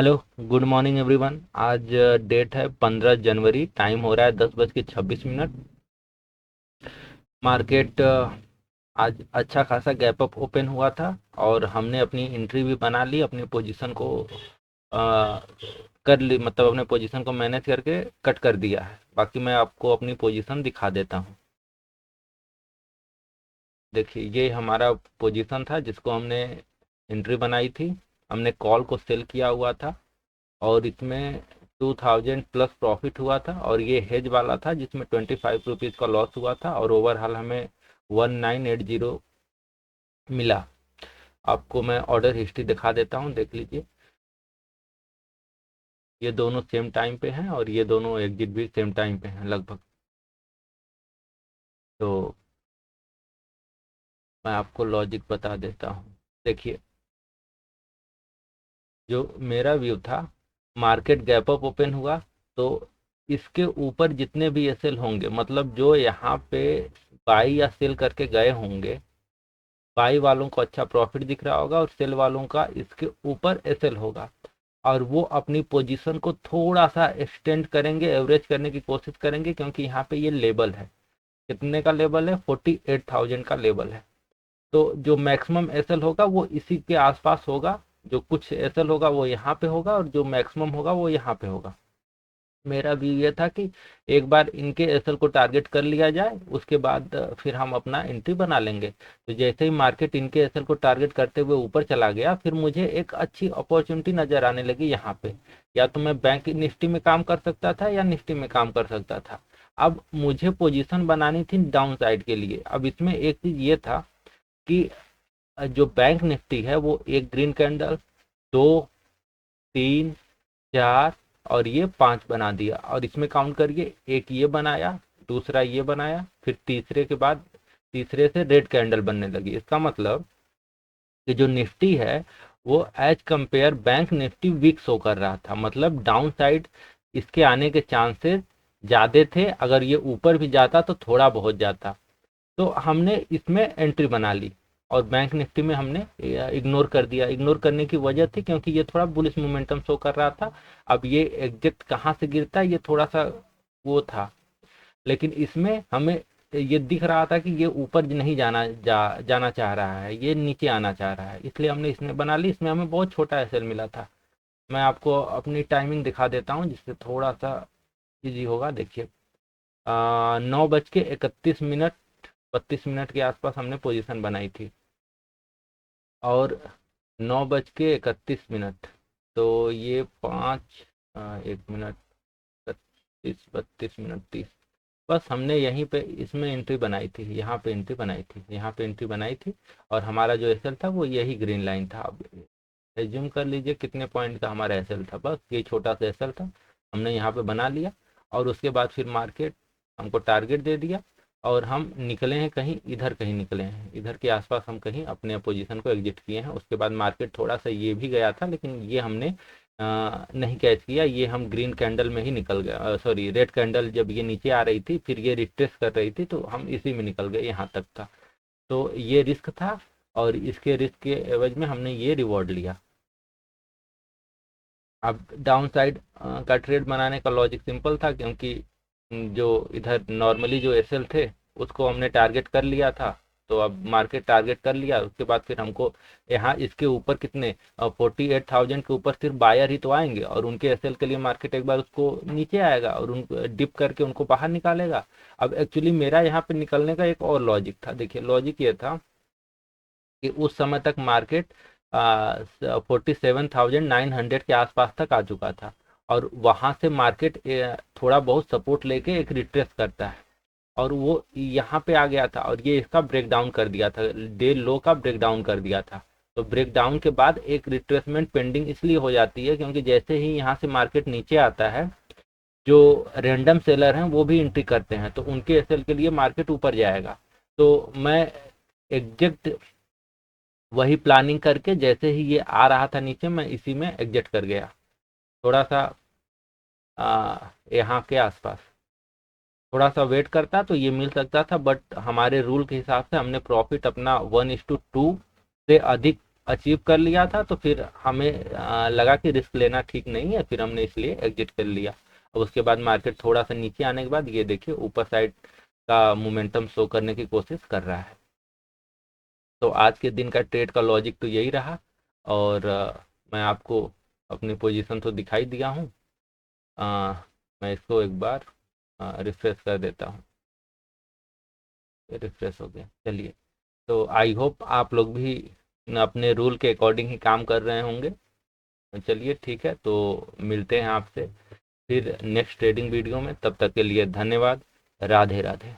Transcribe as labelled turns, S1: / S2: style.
S1: Hello. Good morning everyone. आज date है 15 जनवरी। Time हो रहा है 10:26। मार्केट आज अच्छा खासा गैप अप ओपन हुआ था और हमने अपनी एंट्री भी बना ली। अपनी पोजीशन को कर ली, मतलब अपने पोजीशन को मैनेज करके कट कर दिया है। बाकी मैं आपको अपनी पोजीशन दिखा देता हूँ। देखिए, ये हमारा पोजीशन था जिसको हमने एंट्री बनाई थी। हमने कॉल को सेल किया हुआ था और इसमें 2000 प्लस प्रॉफिट हुआ था। और ये हेज वाला था जिसमें 25 रुपीज़ का लॉस हुआ था और ओवरऑल हमें 1980 मिला। आपको मैं ऑर्डर हिस्ट्री दिखा देता हूँ, देख लीजिए। ये दोनों सेम टाइम पे हैं और ये दोनों एग्जिट भी सेम टाइम पे हैं लगभग। तो मैं आपको लॉजिक बता देता हूँ। देखिए, जो मेरा व्यू था, मार्केट गैप अप ओपन हुआ तो इसके ऊपर जितने भी एसएल होंगे, मतलब जो यहाँ पे बाई या सेल करके गए होंगे, बाई वालों को अच्छा प्रॉफिट दिख रहा होगा और सेल वालों का इसके ऊपर एसएल होगा। और वो अपनी पोजीशन को थोड़ा सा एक्सटेंड करेंगे, एवरेज करने की कोशिश करेंगे, क्योंकि यहाँ पे ये लेवल है। कितने का लेवल है? 48,000 का लेवल है। तो जो मैक्सिमम एसएल होगा वो इसी के आसपास होगा। जो कुछ एसएल होगा वो यहाँ पे होगा और जो मैक्सिमम होगा वो यहाँ पे होगा। मेरा भी ये था कि एक बार इनके एसएल को टारगेट कर लिया जाए, उसके बाद फिर हम अपना एंट्री बना लेंगे। तो जैसे ही मार्केट इनके एसएल को टारगेट करते हुए ऊपर चला गया, फिर मुझे एक अच्छी अपॉर्चुनिटी नजर आने लगी यहाँ पे। या तो मैं बैंक निफ्टी में काम कर सकता था या निफ्टी में काम कर सकता था। अब मुझे पोजीशन बनानी थी डाउन साइड के लिए। अब इसमें एक चीज ये था कि जो बैंक निफ्टी है वो एक ग्रीन कैंडल, दो, तीन, चार और ये पांच बना दिया। और इसमें काउंट करिए, एक ये बनाया, दूसरा ये बनाया, फिर तीसरे के बाद तीसरे से रेड कैंडल बनने लगी। इसका मतलब कि जो निफ्टी है वो as compare bank Nifty week show कर रहा था। मतलब डाउन साइड इसके आने के चांसेस ज्यादा थे। अगर ये ऊपर भी जाता तो थोड़ा बहुत जाता। तो हमने इसमें एंट्री बना ली और बैंक निफ्टी में हमने इग्नोर कर दिया। इग्नोर करने की वजह थी क्योंकि ये थोड़ा बुलिश मोमेंटम शो कर रहा था। अब ये एग्जैक्ट कहाँ से गिरता है ये थोड़ा सा वो था, लेकिन इसमें हमें ये दिख रहा था कि ये ऊपर नहीं जाना चाह रहा है, ये नीचे आना चाह रहा है, इसलिए हमने इसमें बना ली। इसमें हमें बहुत छोटा एसएल मिला था। मैं आपको अपनी टाइमिंग दिखा देता हूँ जिससे थोड़ा सा इजी होगा। देखिए, 9:31 32 मिनट के आसपास हमने पोजीशन बनाई थी और 9:31। तो ये पाँच, 1 मिनट, 32 32 मिनट 30, बस हमने यहीं पे इसमें एंट्री बनाई थी, यहाँ पे एंट्री बनाई थी, यहाँ पे एंट्री बनाई थी। और हमारा जो एसएल था वो यही ग्रीन लाइन था। अब एज्यूम कर लीजिए कितने पॉइंट का हमारा एसएल था, बस ये छोटा सा एसएल था। हमने यहाँ पे बना लिया और उसके बाद फिर मार्केट हमको टारगेट दे दिया और हम निकले हैं कहीं इधर, कहीं निकले हैं इधर के आसपास, हम कहीं अपने पोजीशन को एग्जिट किए हैं। उसके बाद मार्केट थोड़ा सा ये भी गया था, लेकिन ये हमने नहीं कैच किया। ये हम ग्रीन कैंडल में ही निकल गए, सॉरी रेड कैंडल जब ये नीचे आ रही थी फिर ये रिट्रेस कर रही थी तो हम इसी में निकल गए, यहाँ तक था। तो ये रिस्क था और इसके रिस्क के एवज में हमने ये रिवॉर्ड लिया। अब डाउन साइड का ट्रेड बनाने का लॉजिक सिंपल था, क्योंकि जो इधर नॉर्मली जो एसएल थे उसको हमने टारगेट कर लिया था। तो अब मार्केट टारगेट कर लिया, उसके बाद फिर हमको यहाँ इसके ऊपर कितने 48,000 के ऊपर सिर्फ बायर ही तो आएंगे और उनके एसएल के लिए मार्केट एक बार उसको नीचे आएगा और उनको डिप करके उनको बाहर निकालेगा। अब एक्चुअली मेरा यहाँ पे निकलने का एक और लॉजिक था। देखिए, लॉजिक ये था कि उस समय तक मार्केट 47,900 के आसपास तक आ चुका था और वहां से मार्केट थोड़ा बहुत सपोर्ट लेके एक रिट्रेस करता है और वो यहाँ पे आ गया था और ये इसका ब्रेक डाउन कर दिया था, डे लो का ब्रेक डाउन कर दिया था। तो ब्रेक डाउन के बाद एक रिट्रेसमेंट पेंडिंग इसलिए हो जाती है क्योंकि जैसे ही यहाँ से मार्केट नीचे आता है, जो रैंडम सेलर हैं वो भी एंट्री करते हैं तो उनके एसएल के लिए मार्केट ऊपर जाएगा। तो मैं एग्जैक्ट वही प्लानिंग करके जैसे ही ये आ रहा था नीचे, मैं इसी में एग्जिट कर गया, थोड़ा सा यहाँ के आसपास। थोड़ा सा वेट करता तो ये मिल सकता था, बट हमारे रूल के हिसाब से हमने प्रॉफिट अपना 1:2 से अधिक अचीव कर लिया था, तो फिर हमें लगा कि रिस्क लेना ठीक नहीं है, फिर हमने इसलिए एग्जिट कर लिया। और उसके बाद मार्केट थोड़ा सा नीचे आने के बाद ये देखिए ऊपर साइड का मोमेंटम शो करने की कोशिश कर रहा है। तो आज के दिन का ट्रेड का लॉजिक तो यही रहा। और मैं आपको अपनी पोजीशन तो दिखाई दिया हूँ। मैं इसको एक बार रिफ्रेश कर देता हूँ। रिफ्रेश हो गया, चलिए। तो आई होप आप लोग भी अपने रूल के अकॉर्डिंग ही काम कर रहे होंगे। चलिए ठीक है, तो मिलते हैं आपसे फिर नेक्स्ट ट्रेडिंग वीडियो में। तब तक के लिए धन्यवाद। राधे राधे।